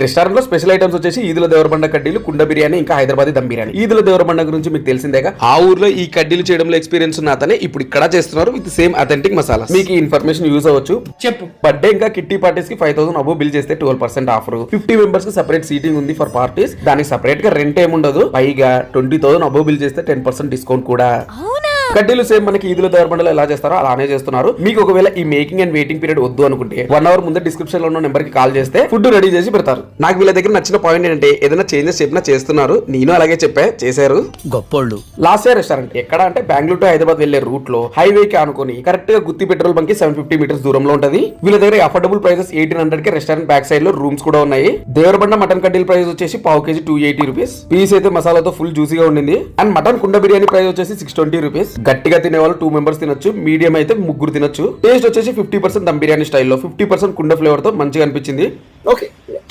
Restaurant లో special items వచ్చేసి ఈదుల దేవరబండ కడ్డీలు, కుండ బిర్యానీ, ఇంకా హైదరాబాద్ దమ్ బిర్యానీ. ఈదుల దేవరబండ గురించి మీకు తెలిసిందేగా, ఆ ఊర్లో ఈ కడ్డీలు చేయడంలో ఎక్స్పీరియన్స్ ఉన్న అతనే ఇప్పుడు ఇక్కడ చేస్తున్నారు విత్ సేమ్ అథెంటిక్ మసాలా. మీకు ఈ ఇన్ఫర్మేషన్ యూజ్ అవ్వచ్చు. చెప్పు. బర్త్డే ఇంకా కిట్టి పార్టీస్ కి 5000 అబో బిల్ చేస్తే 12% ఆఫర్. 50 మెంబర్స్ కి సెపరేట్ సీటింగ్ ఉంది ఫర్ పార్టీస్. దానికి సెపరేట్ గా రెంట్ ఏముండదు. పైగా 20,000 అబో బిల్ చేస్తే 10% డిస్కౌంట్ కూడా. కడ్డీలు సేమ్ మనకి ఈదుల దేవరబండలో ఎలా చేస్తారో అలానే చేస్తున్నారు. మీకు ఒకవేళ ఈ మేకింగ్ అండ్ వెయిటింగ్ పీరియడ్ వద్దు అనుకుంటే 1 అవర్ ముందే డిస్క్రిప్షన్ లో ఉన్న నెంబర్ కి కాల్ చేస్తే ఫుడ్ రెడీ చేసి పెడతారు. నాకు వీళ్ళ దగ్గర నచ్చిన పాయింట్ ఏంటంటే ఏదైనా చేంజెస్ చెప్పినా చేస్తున్నారు. నేను అలాగే చేశారు. గొప్పోళ్ళు. లాస్ట్ ఇయర్ రెస్టారెంట్ ఎక్కడ అంటే బెంగళూరు టు హైదరాబాద్ వెళ్లే రూట్ లో హైవే కి ఆనుకొని కరెక్ట్ గా గుత్తి పెట్రోల్ బంక్ కి 750 మీటర్స్ దూరంలో ఉంటది. వీళ్ళ దగ్గర అఫోర్డబుల్ ప్రైసెస్ 1800 కి రెస్టారెంట్ బ్యాక్ సైడ్ లో రూమ్స్ కూడా ఉన్నాయి. దేవరబండ మటన్ కడ్డీల ప్రైస్ వచ్చేసి పావు కేజీ 280 రూపీస్. పీస్ అయితే మసాలాతో ఫుల్ జ్యూసీగా ఉండింది. అండ్ మటన్ కుండ బిర్యానీ ప్రైస్ వచ్చేసి 620 రూపీస్. గట్టిగా తినే వాళ్ళు 2 మెంబర్స్ తినొచ్చు. మీడియం అయితే 3 తినొచ్చు. టేస్ట్ వచ్చేసి 50% దమ్ బిర్యానీ స్టైల్లో, 50% కుండ ఫ్లేవర్ తో మంచిగా అనిపించింది. ఓకే.